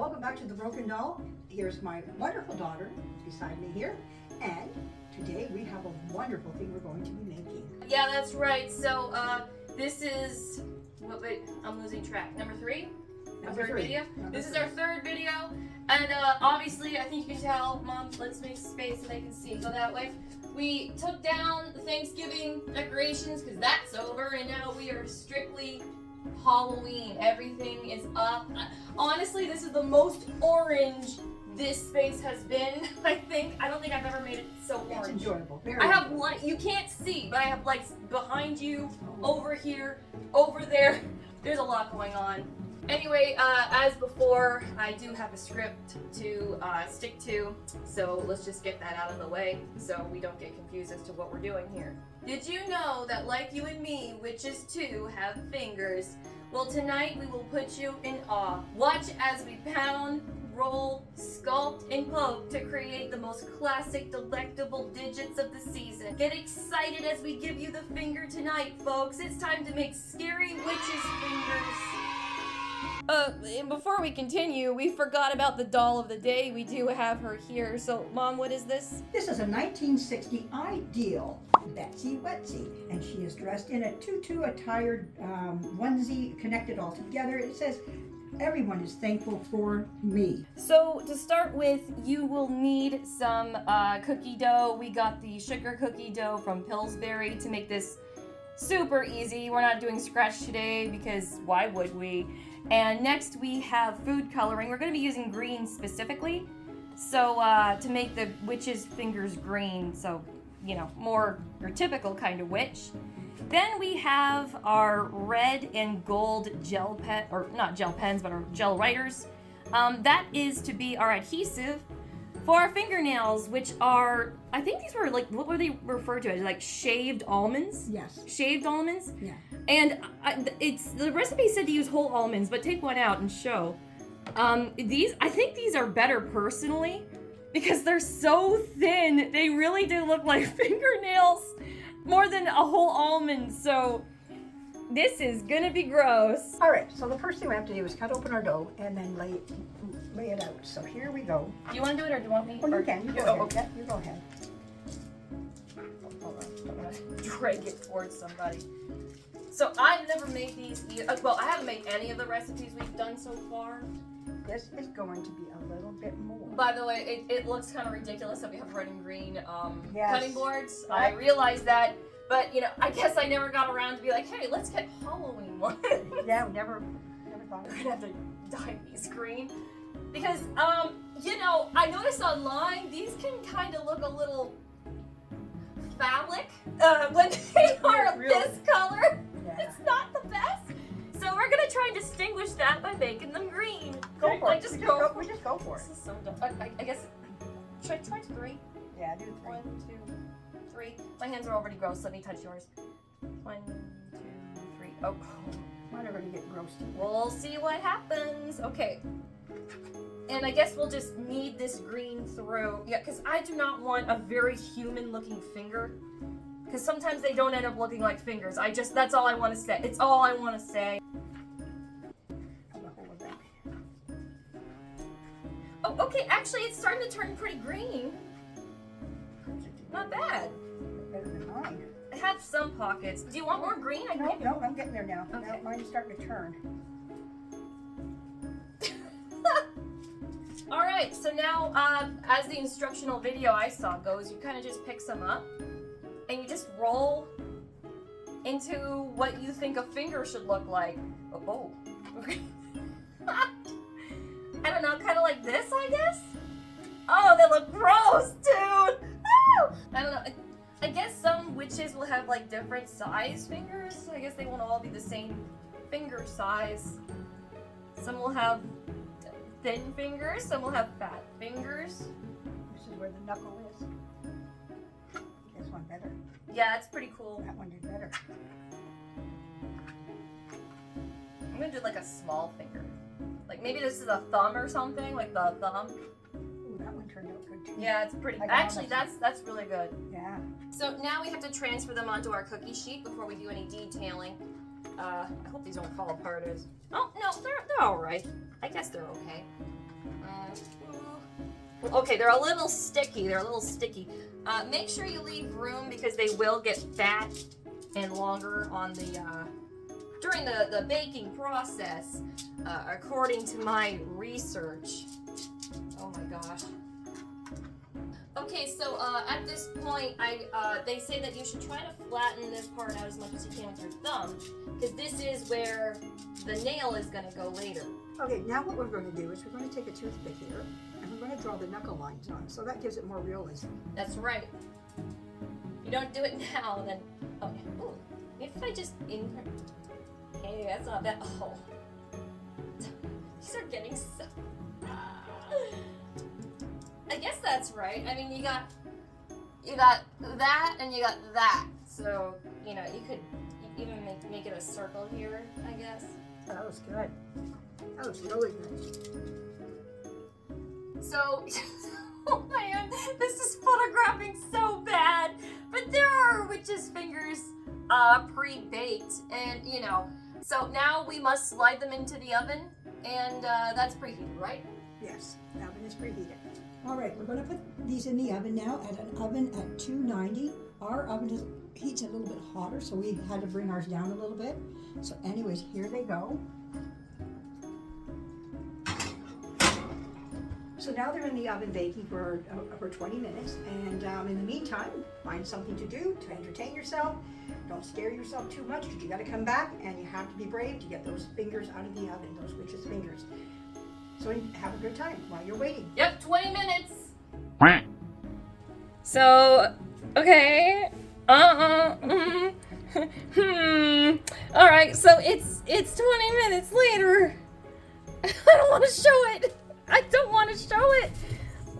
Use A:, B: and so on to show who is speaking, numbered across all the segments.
A: welcome back to The Broken Doll. Here's my wonderful daughter beside me here, and today we have a wonderful thing we're going to be making.
B: Yeah, that's right. So this is, wait, I'm losing track. Number three?
A: Number three.
B: Video?
A: Number
B: This is
A: three.
B: our third video, and obviously, I think you can tell, Mom, let's make space so they can see. So that way, we took down the Thanksgiving decorations because that's over, and now we are strictly Halloween. Everything is up. Honestly, this is the most orange this space has been. I don't think I've ever made it so orange.
A: It's enjoyable. Very
B: I have
A: enjoyable.
B: light. You can't see, but I have lights behind you, over here, over there. There's a lot going on. Anyway, as before, I do have a script to stick to, so let's just get that out of the way so we don't get confused as to what we're doing here. Did you know that like you and me, witches too have fingers? Well, tonight we will put you in awe. Watch as we pound, roll, sculpt, and poke to create the most classic, delectable digits of the season. Get excited as we give you the finger tonight, folks. It's time to make scary witches' fingers. And before we continue, we forgot about the doll of the day. We do have her here. So, Mom, what is this?
A: This is a 1960 ideal Betsy Wetsy, and she is dressed in a tutu attired onesie connected all together. It says, "Everyone is thankful for me."
B: So, to start with, you will need some cookie dough. We got the sugar cookie dough from Pillsbury to make this super easy. We're not doing scratch today because why would we? And next we have food coloring. We're going to be using green specifically. So to make the witch's fingers green, so, you know, more your typical kind of witch. Then we have our red and gold gel pen, or not gel pens, but our gel writers. That is to be our adhesive for our fingernails, which are, I think these were like, what were they referred to as? Like shaved almonds?
A: Yes.
B: Shaved almonds?
A: Yeah.
B: And the recipe said to use whole almonds, but take one out and show. I think these are better personally because they're so thin. They really do look like fingernails more than a whole almond. So this is gonna be gross.
A: All right, so the first thing we have to do is cut open our dough and then lay it out. So here we go.
B: Do you want to do it or do you want me?
A: Oh, you can. You go
B: Oh,
A: ahead.
B: okay.
A: Yeah, you go ahead.
B: Hold on, I'm gonna drag it towards somebody. So I've never made these either. Well, I haven't made any of the recipes we've done so far.
A: This is going to be a little bit more.
B: By the way, it looks kind of ridiculous that we have red and green
A: Yes.
B: cutting boards.
A: Yep.
B: I realize that, but you know, I guess I never got around to be like, hey, let's get Halloween one.
A: Yeah, never thought
B: We're
A: of it.
B: gonna have to dye these green because, you know, I noticed online these can kind of look a little phallic when they are
A: Really?
B: this color.
A: Yeah.
B: It's not the best. So we're gonna try and distinguish that by making them green.
A: Go for
B: Like,
A: it.
B: just
A: We
B: go.
A: We just go for it.
B: This is so dumb. I guess. Should I try three?
A: Yeah, do 3.
B: 1, 2, 3. My hands are already gross. Let me touch yours. 1, 2, 3. Oh.
A: Mine are going to get gross too.
B: We'll see what happens. Okay. And I guess we'll just knead this green through. Yeah, because I do not want a very human-looking finger. Because sometimes they don't end up looking like fingers. That's all I want to say. It's all I want to say.
A: Have a hold of that.
B: Oh, okay. Actually, it's starting to turn pretty green. Not bad.
A: Better than mine.
B: I have some pockets. Do you want more green? I can give you
A: No, I'm getting there now.
B: Okay.
A: Now mine's starting to turn.
B: All right, so now, as the instructional video I saw goes, you kind of just pick some up, and you just roll into what you think a finger should look like. Oh. Okay. I don't know, kind of like this, I guess? Oh, they look gross, dude! Woo! I don't know. I guess some witches will have, like, different size fingers. I guess they won't all be the same finger size. Some will have thin fingers, some will have fat fingers.
A: This is where the knuckle is. This one better.
B: Yeah, it's pretty cool.
A: That one did better.
B: I'm gonna do like a small finger. Like maybe this is a thumb or something, like the thumb.
A: Ooh, that one turned out good too.
B: Yeah, it's pretty.
A: I got
B: Actually,
A: almost-
B: that's really good.
A: Yeah.
B: So now we have to transfer them onto our cookie sheet before we do any detailing. I hope these don't fall apart. Oh no, they're all right. I guess they're okay. Okay, they're a little sticky. Make sure you leave room because they will get fat and longer on the during the baking process, according to my research. Oh my gosh. Okay, so at this point, they say that you should try to flatten this part out as much as you can with your thumb, because this is where the nail is going to go later.
A: Okay, now what we're going to do is we're going to take a toothpick here, and we're going to draw the knuckle lines on, so that gives it more realism.
B: That's right. If you don't do it now, then... Okay. Ooh. If I just... Hey, that's not bad. Oh. These are getting so... I guess that's right. I mean, you got that and you got that. So, you know, you could even make it a circle here, I guess.
A: That was good. That was really good.
B: So, oh man, this is photographing so bad. But there are witches' fingers pre-baked, and you know. So now we must slide them into the oven, and that's preheated, right?
A: Yes, the oven is preheated. All right, we're going to put these in the oven now at an oven at 290. Our oven heats a little bit hotter, so we had to bring ours down a little bit. So anyways, here they go. So now they're in the oven baking for 20 minutes. And in the meantime, find something to do to entertain yourself. Don't scare yourself too much because you got to come back and you have to be brave to get those fingers out of the oven, those witches' fingers. So have a good time while you're waiting.
B: Yep, 20 minutes. So, okay. All right, so it's 20 minutes later. I don't want to show it. I don't want to show it.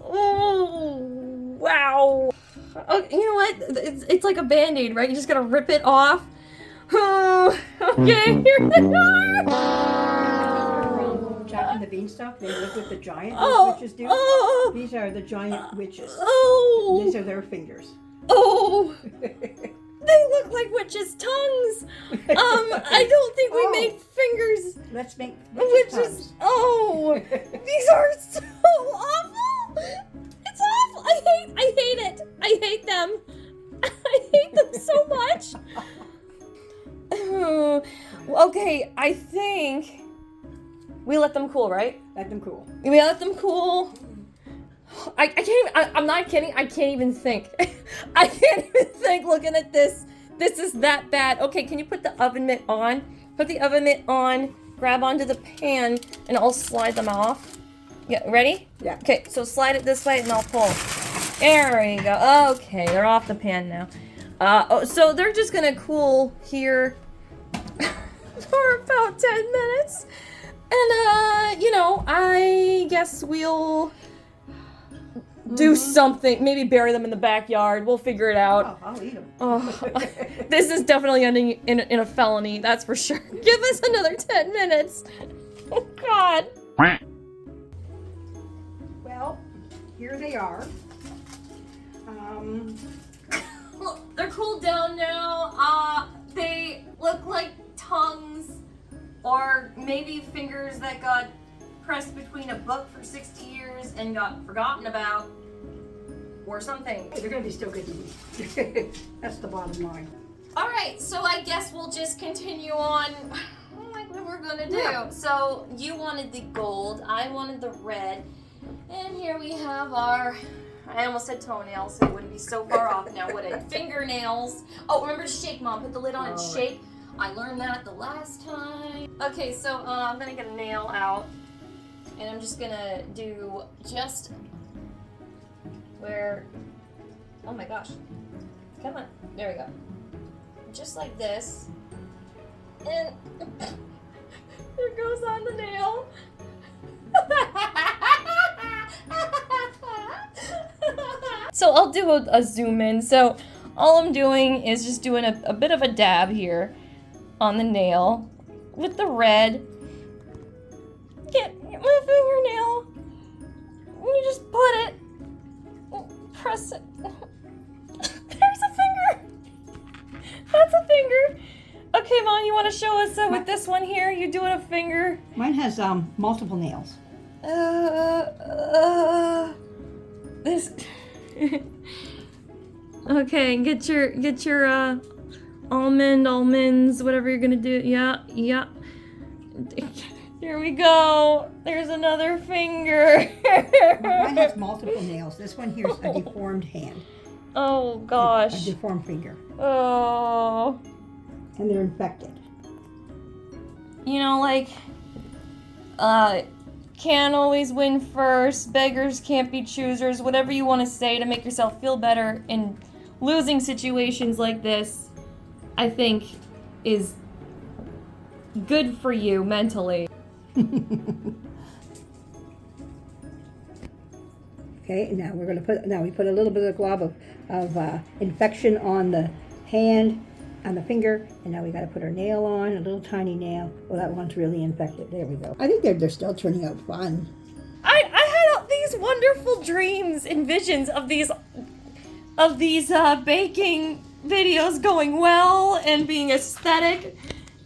B: Oh, wow. Oh, you know what? It's like a Band-Aid, right? You just gotta rip it off. Oh, okay, here they are.
A: Jack and the Beanstalk, they live with the giant, those witches do.
B: Oh,
A: These are the giant witches.
B: oh.
A: These are their fingers.
B: Oh. They look like witches' tongues. I don't think we made fingers.
A: Let's make
B: Witches.
A: tongues.
B: Oh, these are so awful. It's awful. I hate it. I hate them. I hate them so much. Okay, I think we let them cool, right?
A: Let them cool.
B: We let them cool. I can't even, I'm not kidding. I can't even think. I can't even think looking at this. This is that bad. Okay, can you put the oven mitt on? Put the oven mitt on, grab onto the pan, and I'll slide them off. Yeah, ready?
A: Yeah.
B: Okay, so slide it this way and I'll pull. There we go. Okay, they're off the pan now. So they're just gonna cool here for about 10 minutes. And, you know, I guess we'll do something. Maybe bury them in the backyard. We'll figure it out.
A: Oh, I'll eat them.
B: Oh, this is definitely ending in a felony, that's for sure. Give us another 10 minutes. Oh, God.
A: Well, here they are.
B: Look, they're cooled down now. They look like tongues or maybe fingers that got pressed between a book for 60 years and got forgotten about or something.
A: They're going to be still good to eat. That's the bottom line.
B: All right, so I guess we'll just continue on like what we're gonna do.
A: Yeah.
B: So you wanted the gold, I wanted the red, and here we have our, I almost said toenails, so it wouldn't be so far off now, would it? Fingernails. Oh, remember to shake, Mom. Put the lid on and shake. I learned that the last time. Okay, so I'm gonna get a nail out, and I'm just gonna do just where, oh my gosh. Come on, there we go. Just like this. And there goes on the nail. So I'll do a zoom in. So all I'm doing is just doing a bit of a dab here on the nail with the red. Get my fingernail. You just put it, press it. There's a finger. That's a finger. Okay, Mom, you want to show us with this one here? You doing a finger?
A: Mine has multiple nails.
B: this. Okay, get your almonds, whatever you're gonna do. Yeah. Here we go. There's another finger.
A: Mine has multiple nails. This one here is a deformed hand.
B: Oh
A: A
B: gosh.
A: deformed finger.
B: Oh.
A: And they're infected.
B: You know, like, can't always win first, beggars can't be choosers, whatever you want to say to make yourself feel better in losing situations like this, I think is good for you mentally.
A: Okay, and now we're going to we put a little bit of glob of infection on the hand, on the finger, and now we got to put our nail on, a little tiny nail. Well, that one's really infected. There we go. I think they're still turning out fun.
B: I had all these wonderful dreams and visions of these baking videos going well and being aesthetic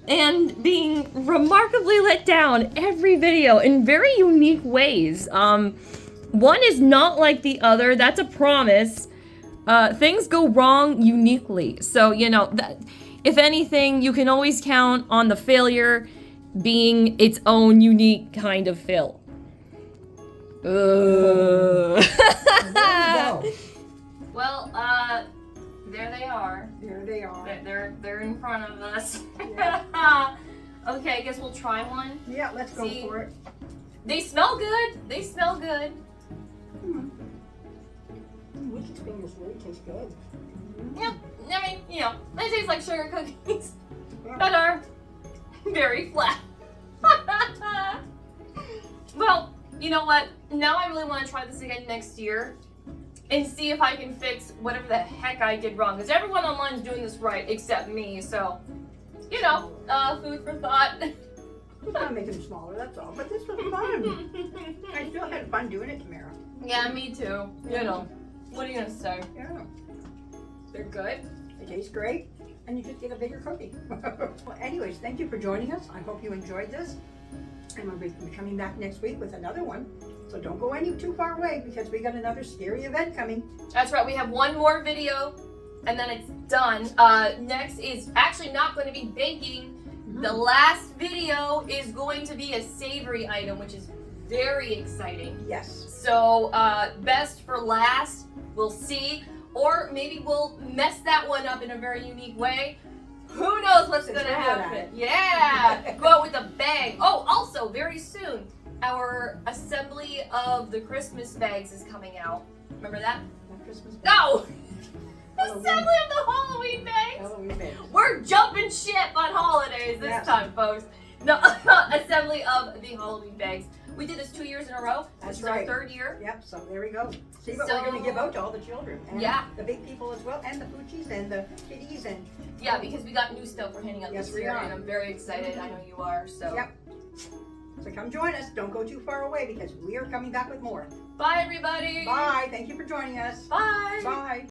B: and being remarkably let down every video in very unique ways. One is not like the other, that's a promise. Things go wrong uniquely. So, you know, if anything, you can always count on the failure being its own unique kind of fail.
A: There you go.
B: Well, there they are.
A: There they are.
B: They're in front of us.
A: Yeah.
B: Okay, I guess we'll try one.
A: Yeah, let's go for it.
B: They smell good. They smell good.
A: Witch's fingers really taste good.
B: Yeah, I mean, you know, they taste like sugar cookies that are very flat. Well, you know what? Now I really want to try this again next year and see if I can fix whatever the heck I did wrong. Because everyone online is doing this right except me. So, you know, food for thought.
A: I'm gonna make them smaller, that's all. But this was fun. I still had fun doing it, Tamara.
B: Yeah, me too. You know, what are you gonna say?
A: Yeah.
B: They're good.
A: They taste great, and you just get a bigger cookie. Well, anyways, thank you for joining us. I hope you enjoyed this. And we'll be coming back next week with another one. So don't go any too far away because we got another scary event coming.
B: That's right. We have one more video, and then it's done. Next is actually not going to be baking. The last video is going to be a savory item, which is very exciting.
A: Yes.
B: So, best for last, we'll see. Or maybe we'll mess that one up in a very unique way. Who knows what's going to happen? Yeah! Go out with a bang. Oh, also, very soon, our assembly of the Christmas bags is coming out. Remember that?
A: Not Christmas.
B: No!
A: Halloween.
B: Assembly of the Halloween bags!
A: Halloween bags.
B: We're jumping ship on holidays this time, folks. No, assembly of the Halloween bags. We did this 2 years in a row.
A: That's
B: this is
A: right.
B: our 3rd year.
A: Yep, so there we go. See what
B: So-
A: we're going to give out to all the children. And
B: Yeah.
A: the big people as well, and the Poochies and the kitties and...
B: Yeah, because we got new stuff we're handing out
A: Yes,
B: this
A: we
B: year,
A: are.
B: and I'm very excited. I know you are, so.
A: Yep. So come join us. Don't go too far away because we are coming back with more.
B: Bye, everybody.
A: Bye. Thank you for joining us.
B: Bye.
A: Bye.